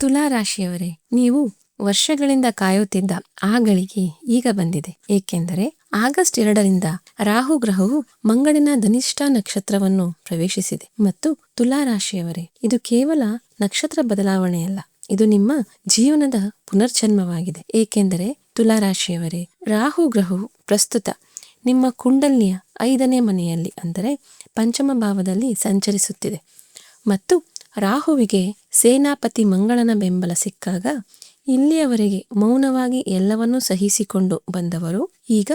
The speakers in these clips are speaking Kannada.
ತುಲಾ ರಾಶಿಯವರೇ, ನೀವು ವರ್ಷಗಳಿಂದ ಕಾಯುತ್ತಿದ್ದ ಆ ಗಳಿಗೆ ಈಗ ಬಂದಿದೆ. ಏಕೆಂದರೆ ಆಗಸ್ಟ್ 2ರಿಂದ ರಾಹು ಗ್ರಹವು ಮಂಗಳಿನ ಧನಿಷ್ಠ ನಕ್ಷತ್ರವನ್ನು ಪ್ರವೇಶಿಸಿದೆ. ಮತ್ತು ತುಲಾ ರಾಶಿಯವರೇ, ಇದು ಕೇವಲ ನಕ್ಷತ್ರ ಬದಲಾವಣೆಯಲ್ಲ, ಇದು ನಿಮ್ಮ ಜೀವನದ ಪುನರ್ಜನ್ಮವಾಗಿದೆ. ಏಕೆಂದರೆ ತುಲಾ ರಾಶಿಯವರೇ, ರಾಹು ಗ್ರಹವು ಪ್ರಸ್ತುತ ನಿಮ್ಮ ಕುಂಡಲಿಯ 5ನೇ ಮನೆಯಲ್ಲಿ ಅಂದರೆ ಪಂಚಮ ಭಾವದಲ್ಲಿ ಸಂಚರಿಸುತ್ತಿದೆ. ಮತ್ತು ರಾಹುವಿಗೆ ಸೇನಾಪತಿ ಮಂಗಳನ ಬೆಂಬಲ ಸಿಕ್ಕಾಗ ಇಲ್ಲಿಯವರೆಗೆ ಮೌನವಾಗಿ ಎಲ್ಲವನ್ನೂ ಸಹಿಸಿಕೊಂಡು ಬಂದವರು ಈಗ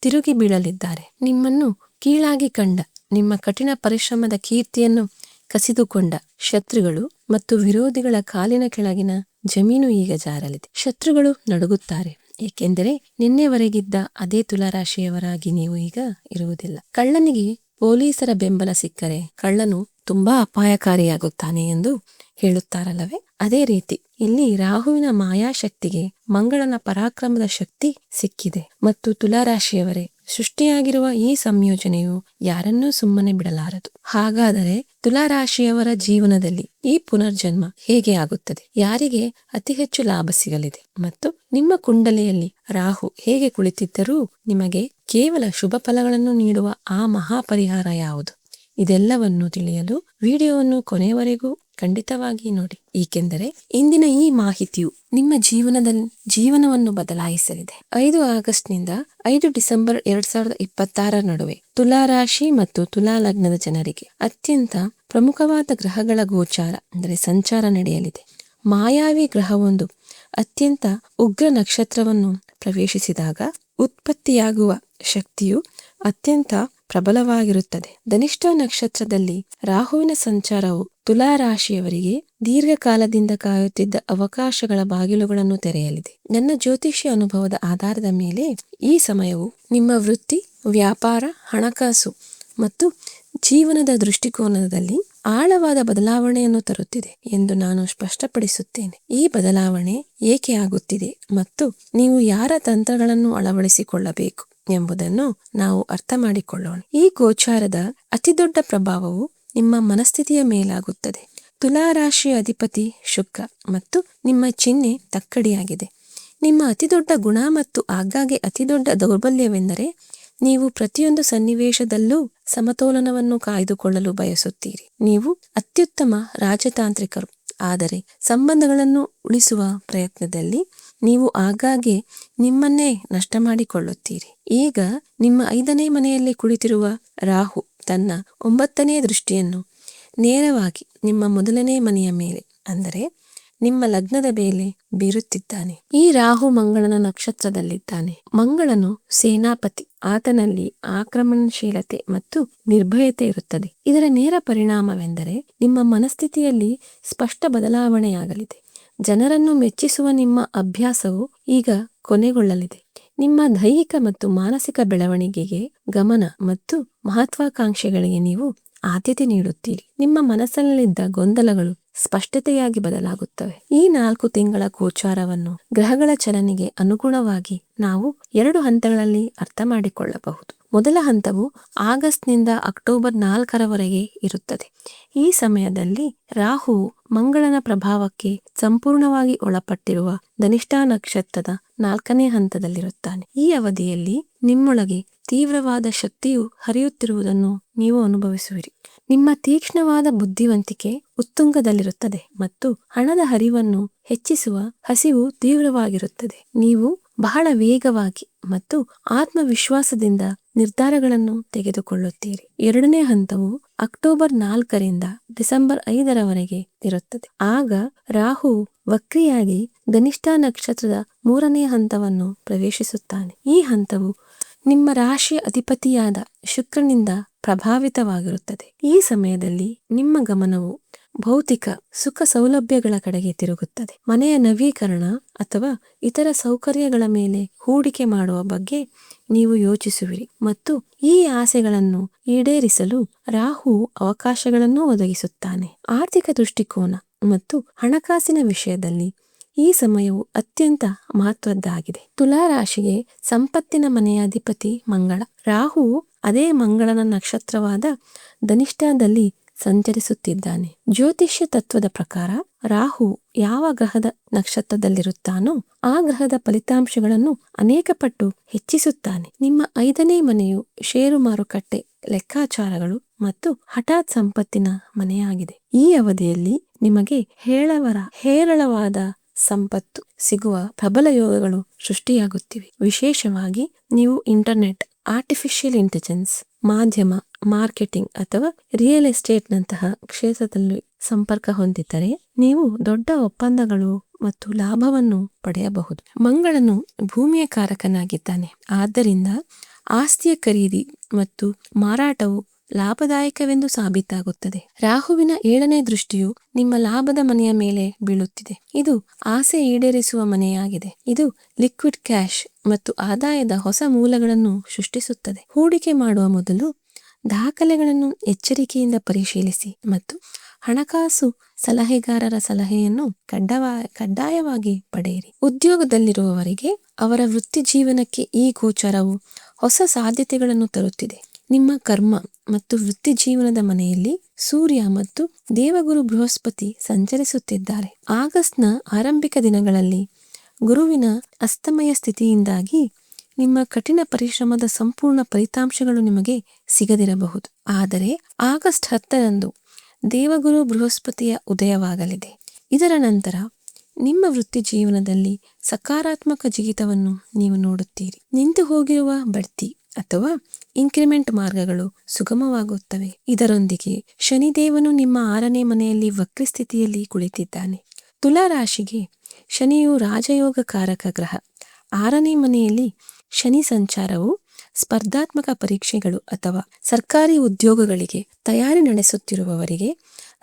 ತಿರುಗಿ ಬೀಳಲಿದ್ದಾರೆ. ನಿಮ್ಮನ್ನು ಕೀಳಾಗಿ ಕಂಡ, ನಿಮ್ಮ ಕಠಿಣ ಪರಿಶ್ರಮದ ಕೀರ್ತಿಯನ್ನು ಕಸಿದುಕೊಂಡ ಶತ್ರುಗಳು ಮತ್ತು ವಿರೋಧಿಗಳ ಕಾಲಿನ ಕೆಳಗಿನ ಜಮೀನು ಈಗ ಜಾರಲಿದೆ. ಶತ್ರುಗಳು ನಡುಗುತ್ತಾರೆ, ಏಕೆಂದರೆ ನಿನ್ನೆವರೆಗಿದ್ದ ಅದೇ ತುಲಾರಾಶಿಯವರಾಗಿ ನೀವು ಈಗ ಇರುವುದಿಲ್ಲ. ಕಳ್ಳನಿಗೆ ಪೊಲೀಸರ ಬೆಂಬಲ ಸಿಕ್ಕರೆ ಕಳ್ಳನು ತುಂಬಾ ಅಪಾಯಕಾರಿಯಾಗುತ್ತಾನೆ ಎಂದು ಹೇಳುತ್ತಾರಲ್ಲವೇ, ಅದೇ ರೀತಿ ಇಲ್ಲಿ ರಾಹುವಿನ ಮಾಯಾಶಕ್ತಿಗೆ ಮಂಗಳನ ಪರಾಕ್ರಮದ ಶಕ್ತಿ ಸಿಕ್ಕಿದೆ. ಮತ್ತು ತುಲಾರಾಶಿಯವರೇ, ಸೃಷ್ಟಿಯಾಗಿರುವ ಈ ಸಂಯೋಜನೆಯು ಯಾರನ್ನೂ ಸುಮ್ಮನೆ ಬಿಡಲಾರದು. ಹಾಗಾದರೆ ತುಲಾರಾಶಿಯವರ ಜೀವನದಲ್ಲಿ ಈ ಪುನರ್ಜನ್ಮ ಹೇಗೆ ಆಗುತ್ತದೆ? ಯಾರಿಗೆ ಅತಿ ಹೆಚ್ಚು ಲಾಭ ಸಿಗಲಿದೆ? ಮತ್ತು ನಿಮ್ಮ ಕುಂಡಲಿಯಲ್ಲಿ ರಾಹು ಹೇಗೆ ಕುಳಿತಿದ್ದರೂ ನಿಮಗೆ ಕೇವಲ ಶುಭ ಫಲಗಳನ್ನು ನೀಡುವ ಆ ಮಹಾಪರಿಹಾರ ಯಾವುದು? ಇದೆಲ್ಲವನ್ನು ತಿಳಿಯಲು ವಿಡಿಯೋವನ್ನು ಕೊನೆಯವರೆಗೂ ಖಂಡಿತವಾಗಿ ನೋಡಿ, ಏಕೆಂದರೆ ಇಂದಿನ ಈ ಮಾಹಿತಿಯು ನಿಮ್ಮ ಜೀವನವನ್ನು ಬದಲಾಯಿಸಲಿದೆ. 5 ಆಗಸ್ಟ್ನಿಂದ 5 ಡಿಸೆಂಬರ್ 2026 ನಡುವೆ ತುಲಾರಾಶಿ ಮತ್ತು ತುಲಾ ಲಗ್ನದ ಜನರಿಗೆ ಅತ್ಯಂತ ಪ್ರಮುಖವಾದ ಗ್ರಹಗಳ ಗೋಚಾರ ಅಂದರೆ ಸಂಚಾರ ನಡೆಯಲಿದೆ. ಮಾಯಾವಿ ಗ್ರಹವೊಂದು ಅತ್ಯಂತ ಉಗ್ರ ನಕ್ಷತ್ರವನ್ನು ಪ್ರವೇಶಿಸಿದಾಗ ಉತ್ಪತ್ತಿಯಾಗುವ ಶಕ್ತಿಯು ಅತ್ಯಂತ ಪ್ರಬಲವಾಗಿರುತ್ತದೆ. ಧನಿಷ್ಠ ನಕ್ಷತ್ರದಲ್ಲಿ ರಾಹುವಿನ ಸಂಚಾರವು ತುಲಾರಾಶಿಯವರಿಗೆ ದೀರ್ಘಕಾಲದಿಂದ ಕಾಯುತ್ತಿದ್ದ ಅವಕಾಶಗಳ ಬಾಗಿಲುಗಳನ್ನು ತೆರೆಯಲಿದೆ. ನನ್ನ ಜ್ಯೋತಿಷ್ಯ ಅನುಭವದ ಆಧಾರದ ಮೇಲೆ ಈ ಸಮಯವು ನಿಮ್ಮ ವೃತ್ತಿ, ವ್ಯಾಪಾರ, ಹಣಕಾಸು ಮತ್ತು ಜೀವನದ ದೃಷ್ಟಿಕೋನದಲ್ಲಿ ಆಳವಾದ ಬದಲಾವಣೆಯನ್ನು ತರುತ್ತಿದೆ ಎಂದು ನಾನು ಸ್ಪಷ್ಟಪಡಿಸುತ್ತೇನೆ. ಈ ಬದಲಾವಣೆ ಏಕೆ ಆಗುತ್ತಿದೆ ಮತ್ತು ನೀವು ಯಾರ ತಂತ್ರಗಳನ್ನು ಅಳವಡಿಸಿಕೊಳ್ಳಬೇಕು ಎಂಬುದನ್ನು ನಾವು ಅರ್ಥ ಮಾಡಿಕೊಳ್ಳೋಣ. ಈ ಗೋಚಾರದ ಅತಿದೊಡ್ಡ ಪ್ರಭಾವವು ನಿಮ್ಮ ಮನಸ್ಥಿತಿಯ ಮೇಲಾಗುತ್ತದೆ. ತುಲಾರಾಶಿಯ ಅಧಿಪತಿ ಶುಕ್ರ ಮತ್ತು ನಿಮ್ಮ ಚಿಹ್ನೆ ತಕ್ಕಡಿಯಾಗಿದೆ. ನಿಮ್ಮ ಅತಿದೊಡ್ಡ ಗುಣ ಮತ್ತು ಆಗಾಗ್ಗೆ ಅತಿದೊಡ್ಡ ದೌರ್ಬಲ್ಯವೆಂದರೆ ನೀವು ಪ್ರತಿಯೊಂದು ಸನ್ನಿವೇಶದಲ್ಲೂ ಸಮತೋಲನವನ್ನು ಕಾಯ್ದುಕೊಳ್ಳಲು ಬಯಸುತ್ತೀರಿ. ನೀವು ಅತ್ಯುತ್ತಮ ರಾಜತಾಂತ್ರಿಕರು, ಆದರೆ ಸಂಬಂಧಗಳನ್ನು ಉಳಿಸುವ ಪ್ರಯತ್ನದಲ್ಲಿ ನೀವು ಆಗಾಗ್ಗೆ ನಿಮ್ಮನ್ನೇ ನಷ್ಟ ಮಾಡಿಕೊಳ್ಳುತ್ತೀರಿ. ಈಗ ನಿಮ್ಮ 5ನೇ ಮನೆಯಲ್ಲಿ ಕುಳಿತಿರುವ ರಾಹು ತನ್ನ 9ನೇ ದೃಷ್ಟಿಯನ್ನು ನೇರವಾಗಿ ನಿಮ್ಮ ಮೊದಲನೇ ಮನೆಯ ಮೇಲೆ ಅಂದರೆ ನಿಮ್ಮ ಲಗ್ನದ ಮೇಲೆ ಬೀರುತ್ತಿದ್ದಾನೆ. ಈ ರಾಹು ಮಂಗಳನ ನಕ್ಷತ್ರದಲ್ಲಿದ್ದಾನೆ. ಮಂಗಳನು ಸೇನಾಪತಿ, ಆತನಲ್ಲಿ ಆಕ್ರಮಣಶೀಲತೆ ಮತ್ತು ನಿರ್ಭಯತೆ ಇರುತ್ತದೆ. ಇದರ ನೇರ ಪರಿಣಾಮವೆಂದರೆ ನಿಮ್ಮ ಮನಸ್ಥಿತಿಯಲ್ಲಿ ಸ್ಪಷ್ಟ ಬದಲಾವಣೆಯಾಗಲಿದೆ. ಜನರನ್ನು ಮೆಚ್ಚಿಸುವ ನಿಮ್ಮ ಅಭ್ಯಾಸವು ಈಗ ಕೊನೆಗೊಳ್ಳಲಿದೆ. ನಿಮ್ಮ ದೈಹಿಕ ಮತ್ತು ಮಾನಸಿಕ ಬೆಳವಣಿಗೆಗೆ ಗಮನ ಮತ್ತು ಮಹತ್ವಾಕಾಂಕ್ಷೆಗಳಿಗೆ ನೀವು ಆದ್ಯತೆ ನೀಡುತ್ತೀರಿ. ನಿಮ್ಮ ಮನಸ್ಸಿನಲ್ಲಿದ್ದ ಗೊಂದಲಗಳು ಸ್ಪಷ್ಟತೆಯಾಗಿ ಬದಲಾಗುತ್ತವೆ. ಈ 4 ತಿಂಗಳ ಗೋಚಾರವನ್ನು ಗ್ರಹಗಳ ಚಲನೆಗೆ ಅನುಗುಣವಾಗಿ ನಾವು 2 ಹಂತಗಳಲ್ಲಿ ಅರ್ಥ ಮಾಡಿಕೊಳ್ಳಬಹುದು. ಮೊದಲ ಹಂತವು ಆಗಸ್ಟ್ನಿಂದ ಅಕ್ಟೋಬರ್ 4ರವರೆಗೆ ಇರುತ್ತದೆ. ಈ ಸಮಯದಲ್ಲಿ ರಾಹು ಮಂಗಳನ ಪ್ರಭಾವಕ್ಕೆ ಸಂಪೂರ್ಣವಾಗಿ ಒಳಪಟ್ಟಿರುವ ಧನಿಷ್ಠ ನಕ್ಷತ್ರದ 4ನೇ ಹಂತದಲ್ಲಿರುತ್ತಾನೆ. ಈ ಅವಧಿಯಲ್ಲಿ ನಿಮ್ಮೊಳಗೆ ತೀವ್ರವಾದ ಶಕ್ತಿಯು ಹರಿಯುತ್ತಿರುವುದನ್ನು ನೀವು ಅನುಭವಿಸುವಿರಿ. ನಿಮ್ಮ ತೀಕ್ಷ್ಣವಾದ ಬುದ್ಧಿವಂತಿಕೆ ಉತ್ತುಂಗದಲ್ಲಿರುತ್ತದೆ ಮತ್ತು ಹಣದ ಹರಿವನ್ನು ಹೆಚ್ಚಿಸುವ ಹಸಿವು ತೀವ್ರವಾಗಿರುತ್ತದೆ. ನೀವು ಬಹಳ ವೇಗವಾಗಿ ಮತ್ತು ಆತ್ಮವಿಶ್ವಾಸದಿಂದ ನಿರ್ಧಾರಗಳನ್ನು ತೆಗೆದುಕೊಳ್ಳುತ್ತೀರಿ. 2ನೇ ಹಂತವು ಅಕ್ಟೋಬರ್ 4ರಿಂದ ಡಿಸೆಂಬರ್ 5ರವರೆಗೆ ಇರುತ್ತದೆ. ಆಗ ರಾಹು ವಕ್ರಿಯಾಗಿ ಧನಿಷ್ಠ ನಕ್ಷತ್ರದ 3ನೇ ಹಂತವನ್ನು ಪ್ರವೇಶಿಸುತ್ತಾನೆ. ಈ ಹಂತವು ನಿಮ್ಮ ರಾಶಿಯ ಅಧಿಪತಿಯಾದ ಶುಕ್ರನಿಂದ ಪ್ರಭಾವಿತವಾಗಿರುತ್ತದೆ. ಈ ಸಮಯದಲ್ಲಿ ನಿಮ್ಮ ಗಮನವು ಭೌತಿಕ ಸುಖ ಸೌಲಭ್ಯಗಳ ಕಡೆಗೆ ತಿರುಗುತ್ತದೆ. ಮನೆಯ ನವೀಕರಣ ಅಥವಾ ಇತರ ಸೌಕರ್ಯಗಳ ಮೇಲೆ ಹೂಡಿಕೆ ಮಾಡುವ ಬಗ್ಗೆ ನೀವು ಯೋಚಿಸುವಿರಿ ಮತ್ತು ಈ ಆಸೆಗಳನ್ನು ಈಡೇರಿಸಲು ರಾಹು ಅವಕಾಶಗಳನ್ನು ಒದಗಿಸುತ್ತಾನೆ. ಆರ್ಥಿಕ ದೃಷ್ಟಿಕೋನ ಮತ್ತು ಹಣಕಾಸಿನ ವಿಷಯದಲ್ಲಿ ಈ ಸಮಯವು ಅತ್ಯಂತ ಮಹತ್ವದ್ದಾಗಿದೆ. ತುಲಾ ರಾಶಿಗೆ ಸಂಪತ್ತಿನ ಮನೆಯ ಅಧಿಪತಿ ಮಂಗಳ. ರಾಹು ಅದೇ ಮಂಗಳನ ನಕ್ಷತ್ರವಾದ ಧನಿಷ್ಠದಲ್ಲಿ ಸಂಚರಿಸುತ್ತಿದ್ದಾನೆ. ಜ್ಯೋತಿಷ್ಯ ತತ್ವದ ಪ್ರಕಾರ ರಾಹು ಯಾವ ಗ್ರಹದ ನಕ್ಷತ್ರದಲ್ಲಿರುತ್ತಾನೋ ಆ ಗ್ರಹದ ಫಲಿತಾಂಶಗಳನ್ನು ಅನೇಕ ಪಟ್ಟು ಹೆಚ್ಚಿಸುತ್ತಾನೆ. ನಿಮ್ಮ 5ನೇ ಮನೆಯು ಷೇರು ಮಾರುಕಟ್ಟೆ, ಲೆಕ್ಕಾಚಾರಗಳು ಮತ್ತು ಹಠಾತ್ ಸಂಪತ್ತಿನ ಮನೆಯಾಗಿದೆ. ಈ ಅವಧಿಯಲ್ಲಿ ನಿಮಗೆ ಹೇರಳವಾದ ಸಂಪತ್ತು ಸಿಗುವ ಪ್ರಬಲ ಯೋಗಗಳು ಸೃಷ್ಟಿಯಾಗುತ್ತಿವೆ. ವಿಶೇಷವಾಗಿ ನೀವು ಇಂಟರ್ನೆಟ್, ಆರ್ಟಿಫಿಷಿಯಲ್ ಇಂಟೆಲಿಜೆನ್ಸ್, ಮಾಧ್ಯಮ, ಮಾರ್ಕೆಟಿಂಗ್ ಅಥವಾ ರಿಯಲ್ ಎಸ್ಟೇಟ್ ನಂತಹ ಕ್ಷೇತ್ರದಲ್ಲಿ ಸಂಪರ್ಕ ಹೊಂದಿದ್ದರೆ ನೀವು ದೊಡ್ಡ ಒಪ್ಪಂದಗಳು ಮತ್ತು ಲಾಭವನ್ನು ಪಡೆಯಬಹುದು. ಮಂಗಳನು ಭೂಮಿಯ ಕಾರಕನಾಗಿದ್ದಾನೆ. ಆದ್ದರಿಂದ ಆಸ್ತಿಯ ಖರೀದಿ ಮತ್ತು ಮಾರಾಟವು ಲಾಭದಾಯಕವೆಂದು ಸಾಬೀತಾಗುತ್ತದೆ. ರಾಹುವಿನ 7ನೇ ದೃಷ್ಟಿಯು ನಿಮ್ಮ ಲಾಭದ ಮನೆಯ ಮೇಲೆ ಬೀಳುತ್ತಿದೆ. ಇದು ಆಸೆ ಈಡೇರಿಸುವ ಮನೆಯಾಗಿದೆ. ಇದು ಲಿಕ್ವಿಡ್ ಕ್ಯಾಶ್ ಮತ್ತು ಆದಾಯದ ಹೊಸ ಮೂಲಗಳನ್ನು ಸೃಷ್ಟಿಸುತ್ತದೆ. ಹೂಡಿಕೆ ಮಾಡುವ ಮೊದಲು ದಾಖಲೆಗಳನ್ನು ಎಚ್ಚರಿಕೆಯಿಂದ ಪರಿಶೀಲಿಸಿ ಮತ್ತು ಹಣಕಾಸು ಸಲಹೆಗಾರರ ಸಲಹೆಯನ್ನು ಕಡ್ಡಾಯವಾಗಿ ಪಡೆಯಿರಿ. ಉದ್ಯೋಗದಲ್ಲಿರುವವರಿಗೆ ಅವರ ವೃತ್ತಿ ಜೀವನಕ್ಕೆ ಈ ಗೋಚರವು ಹೊಸ ಸಾಧ್ಯತೆಗಳನ್ನು ತರುತ್ತಿದೆ. ನಿಮ್ಮ ಕರ್ಮ ಮತ್ತು ವೃತ್ತಿ ಜೀವನದ ಮನೆಯಲ್ಲಿ ಸೂರ್ಯ ಮತ್ತು ದೇವಗುರು ಬೃಹಸ್ಪತಿ ಸಂಚರಿಸುತ್ತಿದ್ದಾರೆ. ಆಗಸ್ಟ್ನ ಆರಂಭಿಕ ದಿನಗಳಲ್ಲಿ ಗುರುವಿನ ಅಸ್ತಮಯ ಸ್ಥಿತಿಯಿಂದಾಗಿ ನಿಮ್ಮ ಕಠಿಣ ಪರಿಶ್ರಮದ ಸಂಪೂರ್ಣ ಫಲಿತಾಂಶಗಳು ನಿಮಗೆ ಸಿಗದಿರಬಹುದು. ಆದರೆ ಆಗಸ್ಟ್ 10ರಂದು ದೇವಗುರು ಬೃಹಸ್ಪತಿಯ ಉದಯವಾಗಲಿದೆ. ಇದರ ನಂತರ ನಿಮ್ಮ ವೃತ್ತಿ ಜೀವನದಲ್ಲಿ ಸಕಾರಾತ್ಮಕ ಜಿಗಿತವನ್ನು ನೀವು ನೋಡುತ್ತೀರಿ. ನಿಂತು ಹೋಗಿರುವ ಬಡ್ತಿ ಅಥವಾ ಇನ್ಕ್ರಿಮೆಂಟ್ ಮಾರ್ಗಗಳು ಸುಗಮವಾಗುತ್ತವೆ. ಇದರೊಂದಿಗೆ ಶನಿದೇವನು ನಿಮ್ಮ 6ನೇ ಮನೆಯಲ್ಲಿ ವಕ್ರ ಸ್ಥಿತಿಯಲ್ಲಿ ಕುಳಿತಿದ್ದಾನೆ. ತುಲಾ ರಾಶಿಗೆ ಶನಿಯು ರಾಜಯೋಗ ಕಾರಕ ಗ್ರಹ. 6ನೇ ಮನೆಯಲ್ಲಿ ಶನಿ ಸಂಚಾರವು ಸ್ಪರ್ಧಾತ್ಮಕ ಪರೀಕ್ಷೆಗಳು ಅಥವಾ ಸರ್ಕಾರಿ ಉದ್ಯೋಗಗಳಿಗೆ ತಯಾರಿ ನಡೆಸುತ್ತಿರುವವರಿಗೆ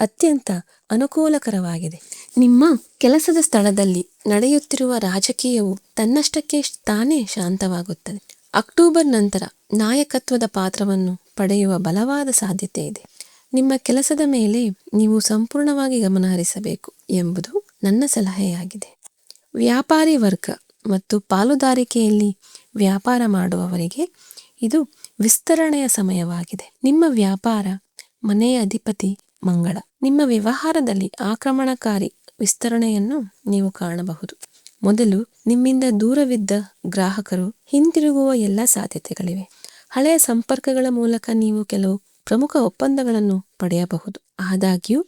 ಅತ್ಯಂತ ಅನುಕೂಲಕರವಾಗಿದೆ. ನಿಮ್ಮ ಕೆಲಸದ ಸ್ಥಳದಲ್ಲಿ ನಡೆಯುತ್ತಿರುವ ರಾಜಕೀಯವು ತನ್ನಷ್ಟಕ್ಕೆ ತಾನೇ ಶಾಂತವಾಗುತ್ತದೆ. ಅಕ್ಟೋಬರ್ ನಂತರ ನಾಯಕತ್ವದ ಪಾತ್ರವನ್ನು ಪಡೆಯುವ ಬಲವಾದ ಸಾಧ್ಯತೆ ಇದೆ. ನಿಮ್ಮ ಕೆಲಸದ ಮೇಲೆ ನೀವು ಸಂಪೂರ್ಣವಾಗಿ ಗಮನಹರಿಸಬೇಕು ಎಂಬುದು ನನ್ನ ಸಲಹೆಯಾಗಿದೆ. ವ್ಯಾಪಾರಿ ವರ್ಗ ಮತ್ತು ಪಾಲುದಾರಿಕೆಯಲ್ಲಿ ವ್ಯಾಪಾರ ಮಾಡುವವರಿಗೆ ಇದು ವಿಸ್ತರಣೆಯ ಸಮಯವಾಗಿದೆ. ನಿಮ್ಮ ವ್ಯಾಪಾರ ಮನೆಯ ಅಧಿಪತಿ ಮಂಗಳ. ನಿಮ್ಮ ವ್ಯವಹಾರದಲ್ಲಿ ಆಕ್ರಮಣಕಾರಿ ವಿಸ್ತರಣೆಯನ್ನು ನೀವು ಕಾಣಬಹುದು. ಮೊದಲು ನಿಮ್ಮಿಂದ ದೂರವಿದ್ದ ಗ್ರಾಹಕರು ಹಿಂತಿರುಗುವ ಎಲ್ಲ ಸಾಧ್ಯತೆಗಳಿವೆ. ಹಳೆಯ ಸಂಪರ್ಕಗಳ ಮೂಲಕ ನೀವು ಕೆಲವು ಪ್ರಮುಖ ಒಪ್ಪಂದಗಳನ್ನು ಪಡೆಯಬಹುದು. ಆದಾಗ್ಯೂ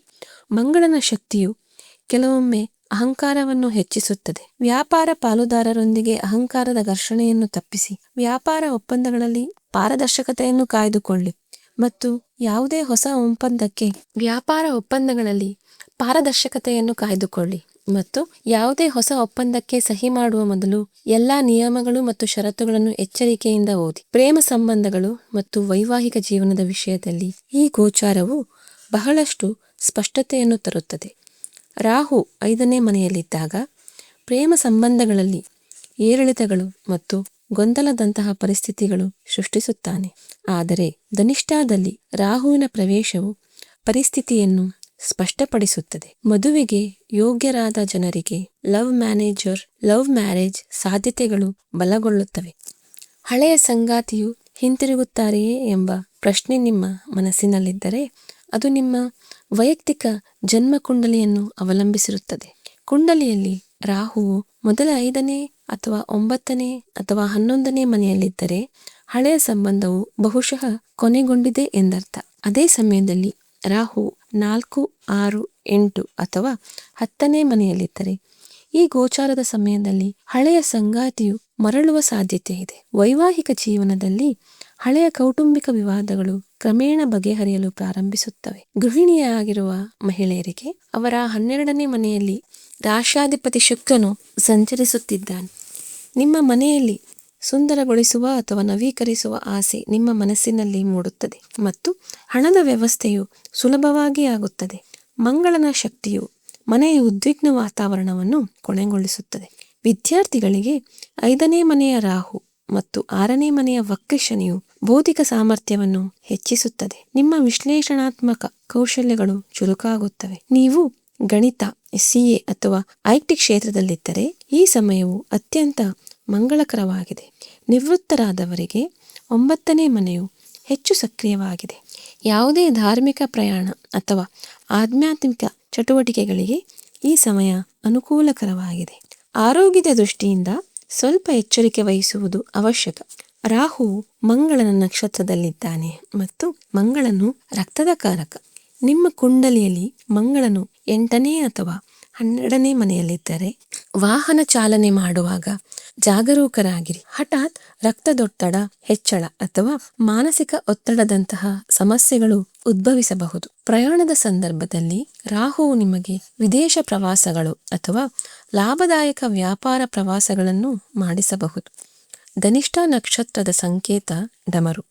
ಮಂಗಳನ ಶಕ್ತಿಯು ಕೆಲವೊಮ್ಮೆ ಅಹಂಕಾರವನ್ನು ಹೆಚ್ಚಿಸುತ್ತದೆ. ವ್ಯಾಪಾರ ಪಾಲುದಾರರೊಂದಿಗೆ ಅಹಂಕಾರದ ಘರ್ಷಣೆಯನ್ನು ತಪ್ಪಿಸಿ ವ್ಯಾಪಾರ ಒಪ್ಪಂದಗಳಲ್ಲಿ ಪಾರದರ್ಶಕತೆಯನ್ನು ಕಾಯ್ದುಕೊಳ್ಳಿ ಮತ್ತು ಯಾವುದೇ ಹೊಸ ಒಪ್ಪಂದಕ್ಕೆ ಸಹಿ ಮಾಡುವ ಮೊದಲು ಎಲ್ಲಾ ನಿಯಮಗಳು ಮತ್ತು ಷರತ್ತುಗಳನ್ನು ಎಚ್ಚರಿಕೆಯಿಂದ ಓದಿ. ಪ್ರೇಮ ಸಂಬಂಧಗಳು ಮತ್ತು ವೈವಾಹಿಕ ಜೀವನದ ವಿಷಯದಲ್ಲಿ ಈ ಗೋಚಾರವು ಬಹಳಷ್ಟು ಸ್ಪಷ್ಟತೆಯನ್ನು ತರುತ್ತದೆ. ರಾಹು 5ನೇ ಮನೆಯಲ್ಲಿದ್ದಾಗ ಪ್ರೇಮ ಸಂಬಂಧಗಳಲ್ಲಿ ಏರಿಳಿತಗಳು ಮತ್ತು ಗೊಂದಲದಂತಹ ಪರಿಸ್ಥಿತಿಗಳು ಸೃಷ್ಟಿಸುತ್ತಾನೆ. ಆದರೆ ಧನಿಷ್ಠಾದಲ್ಲಿ ರಾಹುವಿನ ಪ್ರವೇಶವು ಪರಿಸ್ಥಿತಿಯನ್ನು ಸ್ಪಷ್ಟಪಡಿಸುತ್ತದೆ. ಮದುವೆಗೆ ಯೋಗ್ಯರಾದ ಜನರಿಗೆ ಲವ್ ಮ್ಯಾರೇಜ್ ಸಾಧ್ಯತೆಗಳು ಬಲಗೊಳ್ಳುತ್ತವೆ. ಹಳೆಯ ಸಂಗಾತಿಯು ಹಿಂತಿರುಗುತ್ತಾರೆಯೇ ಎಂಬ ಪ್ರಶ್ನೆ ನಿಮ್ಮ ಮನಸ್ಸಿನಲ್ಲಿದ್ದರೆ ಅದು ನಿಮ್ಮ ವೈಯಕ್ತಿಕ ಜನ್ಮ ಕುಂಡಲಿಯನ್ನು ಅವಲಂಬಿಸಿರುತ್ತದೆ. ಕುಂಡಲಿಯಲ್ಲಿ ರಾಹುವು ಮೊದಲ 5ನೇ ಅಥವಾ 9ನೇ ಅಥವಾ 11ನೇ ಮನೆಯಲ್ಲಿದ್ದರೆ ಹಳೆಯ ಸಂಬಂಧವು ಬಹುಶಃ ಕೊನೆಗೊಂಡಿದೆ ಎಂದರ್ಥ. ಅದೇ ಸಮಯದಲ್ಲಿ ರಾಹು 4, 6, 8 ಅಥವಾ 10ನೇ ಮನೆಯಲ್ಲಿದ್ದರೆ ಈ ಗೋಚಾರದ ಸಮಯದಲ್ಲಿ ಹಳೆಯ ಸಂಗಾತಿಯು ಮರಳುವ ಸಾಧ್ಯತೆ ಇದೆ. ವೈವಾಹಿಕ ಜೀವನದಲ್ಲಿ ಹಳೆಯ ಕೌಟುಂಬಿಕ ವಿವಾದಗಳು ಕ್ರಮೇಣ ಬಗೆಹರಿಯಲು ಪ್ರಾರಂಭಿಸುತ್ತವೆ. ಗೃಹಿಣಿಯಾಗಿರುವ ಮಹಿಳೆಯರಿಗೆ ಅವರ 12ನೇ ಮನೆಯಲ್ಲಿ ರಾಶಾಧಿಪತಿ ಶುಕ್ರನು ಸಂಚರಿಸುತ್ತಿದ್ದಾನೆ. ನಿಮ್ಮ ಮನೆಯಲ್ಲಿ ಸುಂದರಗೊಳಿಸುವ ಅಥವಾ ನವೀಕರಿಸುವ ಆಸೆ ನಿಮ್ಮ ಮನಸ್ಸಿನಲ್ಲಿ ಮೂಡುತ್ತದೆ ಮತ್ತು ಹಣದ ವ್ಯವಸ್ಥೆಯು ಸುಲಭವಾಗಿ ಆಗುತ್ತದೆ. ಮಂಗಳನ ಶಕ್ತಿಯು ಮನೆಯ ಉದ್ವಿಗ್ನ ವಾತಾವರಣವನ್ನು ಕೊನೆಗೊಳಿಸುತ್ತದೆ. ವಿದ್ಯಾರ್ಥಿಗಳಿಗೆ 5ನೇ ಮನೆಯ ರಾಹು ಮತ್ತು 6ನೇ ಮನೆಯ ವಕ್ರ ಶನಿಯು ಬೌದ್ಧಿಕ ಸಾಮರ್ಥ್ಯವನ್ನು ಹೆಚ್ಚಿಸುತ್ತದೆ. ನಿಮ್ಮ ವಿಶ್ಲೇಷಣಾತ್ಮಕ ಕೌಶಲ್ಯಗಳು ಚುರುಕಾಗುತ್ತವೆ. ನೀವು ಗಣಿತ, CA ಅಥವಾ IT ಕ್ಷೇತ್ರದಲ್ಲಿದ್ದರೆ ಈ ಸಮಯವು ಅತ್ಯಂತ ಮಂಗಳಕರವಾಗಿದೆ. ನಿವೃತ್ತರಾದವರಿಗೆ 9ನೇ ಮನೆಯು ಹೆಚ್ಚು ಸಕ್ರಿಯವಾಗಿದೆ. ಯಾವುದೇ ಧಾರ್ಮಿಕ ಪ್ರಯಾಣ ಅಥವಾ ಆಧ್ಯಾತ್ಮಿಕ ಚಟುವಟಿಕೆಗಳಿಗೆ ಈ ಸಮಯ ಅನುಕೂಲಕರವಾಗಿದೆ. ಆರೋಗ್ಯದ ದೃಷ್ಟಿಯಿಂದ ಸ್ವಲ್ಪ ಎಚ್ಚರಿಕೆ ವಹಿಸುವುದು ಅವಶ್ಯಕ. ರಾಹು ಮಂಗಳನ ನಕ್ಷತ್ರದಲ್ಲಿದ್ದಾನೆ ಮತ್ತು ಮಂಗಳನು ರಕ್ತದ ಕಾರಕ. ನಿಮ್ಮ ಕುಂಡಲಿಯಲ್ಲಿ ಮಂಗಳನು 8ನೇ ಅಥವಾ 12ನೇ ಮನೆಯಲ್ಲಿದ್ದರೆ ವಾಹನ ಚಾಲನೆ ಮಾಡುವಾಗ ಜಾಗರೂಕರಾಗಿರಿ. ಹಠಾತ್ ರಕ್ತದೊತ್ತಡ ಹೆಚ್ಚಳ ಅಥವಾ ಮಾನಸಿಕ ಒತ್ತಡದಂತಹ ಸಮಸ್ಯೆಗಳು ಉದ್ಭವಿಸಬಹುದು. ಪ್ರಯಾಣದ ಸಂದರ್ಭದಲ್ಲಿ ರಾಹುವು ನಿಮಗೆ ವಿದೇಶ ಪ್ರವಾಸಗಳು ಅಥವಾ ಲಾಭದಾಯಕ ವ್ಯಾಪಾರ ಪ್ರವಾಸಗಳನ್ನು ಮಾಡಿಸಬಹುದು. ಧನಿಷ್ಠ ನಕ್ಷತ್ರದ ಸಂಕೇತ ಡಮರು.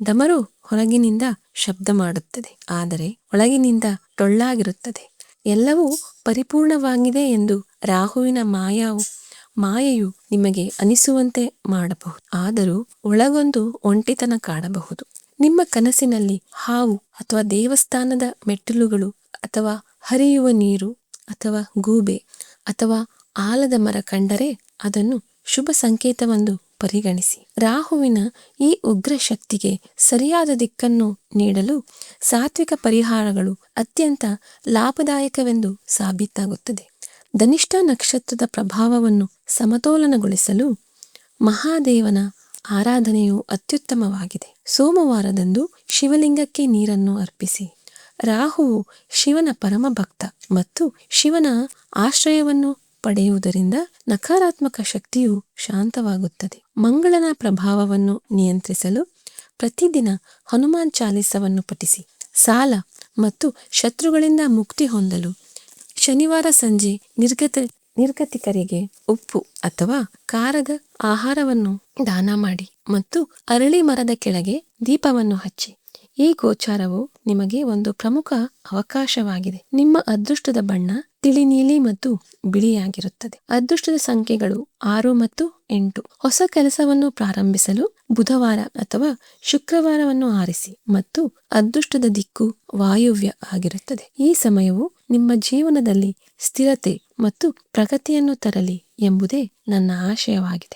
ಡಮರು ಹೊರಗಿನಿಂದ ಶಬ್ದ ಮಾಡುತ್ತದೆ, ಆದರೆ ಒಳಗಿನಿಂದ ಟೊಳ್ಳಾಗಿರುತ್ತದೆ. ಎಲ್ಲವೂ ಪರಿಪೂರ್ಣವಾಗಿದೆ ಎಂದು ರಾಹುವಿನ ಮಾಯೆಯು ನಿಮಗೆ ಅನಿಸುವಂತೆ ಮಾಡಬಹುದು, ಆದರೂ ಒಳಗೊಂದು ಒಂಟಿತನ ಕಾಡಬಹುದು. ನಿಮ್ಮ ಕನಸಿನಲ್ಲಿ ಹಾವು ಅಥವಾ ದೇವಸ್ಥಾನದ ಮೆಟ್ಟಿಲುಗಳು ಅಥವಾ ಹರಿಯುವ ನೀರು ಅಥವಾ ಗೂಬೆ ಅಥವಾ ಆಲದ ಮರ ಕಂಡರೆ ಅದನ್ನು ಶುಭ ಸಂಕೇತವೆಂದು ಪರಿಗಣಿಸಿ. ರಾಹುವಿನ ಈ ಉಗ್ರ ಶಕ್ತಿಗೆ ಸರಿಯಾದ ದಿಕ್ಕನ್ನು ನೀಡಲು ಸಾತ್ವಿಕ ಪರಿಹಾರಗಳು ಅತ್ಯಂತ ಲಾಭದಾಯಕವೆಂದು ಸಾಬೀತಾಗುತ್ತದೆ. ಧನಿಷ್ಠ ನಕ್ಷತ್ರದ ಪ್ರಭಾವವನ್ನು ಸಮತೋಲನಗೊಳಿಸಲು ಮಹಾದೇವನ ಆರಾಧನೆಯು ಅತ್ಯುತ್ತಮವಾಗಿದೆ. ಸೋಮವಾರದಂದು ಶಿವಲಿಂಗಕ್ಕೆ ನೀರನ್ನು ಅರ್ಪಿಸಿ. ರಾಹುವು ಶಿವನ ಪರಮ ಭಕ್ತ ಮತ್ತು ಶಿವನ ಆಶ್ರಯವನ್ನು ಪಡೆಯುವುದರಿಂದ ನಕಾರಾತ್ಮಕ ಶಕ್ತಿಯು ಶಾಂತವಾಗುತ್ತದೆ. ಮಂಗಳನ ಪ್ರಭಾವವನ್ನು ನಿಯಂತ್ರಿಸಲು ಪ್ರತಿದಿನ ಹನುಮಾನ್ ಚಾಲಿಸವನ್ನು ಪಠಿಸಿ. ಸಾಲ ಮತ್ತು ಶತ್ರುಗಳಿಂದ ಮುಕ್ತಿ ಹೊಂದಲು ಶನಿವಾರ ಸಂಜೆ ನಿರ್ಗತಿಕರಿಗೆ ಉಪ್ಪು ಅಥವಾ ಖಾರದ ಆಹಾರವನ್ನು ದಾನ ಮಾಡಿ ಮತ್ತು ಅರಳಿ ಮರದ ಕೆಳಗೆ ದೀಪವನ್ನು ಹಚ್ಚಿ. ಈ ಗೋಚಾರವು ನಿಮಗೆ ಒಂದು ಪ್ರಮುಖ ಅವಕಾಶವಾಗಿದೆ. ನಿಮ್ಮ ಅದೃಷ್ಟದ ಬಣ್ಣ ತಿಳಿ ನೀಲಿ ಮತ್ತು ಬಿಳಿಯಾಗಿರುತ್ತದೆ. ಅದೃಷ್ಟದ ಸಂಖ್ಯೆಗಳು 6 ಮತ್ತು 8. ಹೊಸ ಕೆಲಸವನ್ನು ಪ್ರಾರಂಭಿಸಲು ಬುಧವಾರ ಅಥವಾ ಶುಕ್ರವಾರವನ್ನು ಆರಿಸಿ ಮತ್ತು ಅದೃಷ್ಟದ ದಿಕ್ಕು ವಾಯುವ್ಯ ಆಗಿರುತ್ತದೆ. ಈ ಸಮಯವು ನಿಮ್ಮ ಜೀವನದಲ್ಲಿ ಸ್ಥಿರತೆ ಮತ್ತು ಪ್ರಗತಿಯನ್ನು ತರಲಿ ಎಂಬುದೇ ನನ್ನ ಆಶಯವಾಗಿದೆ.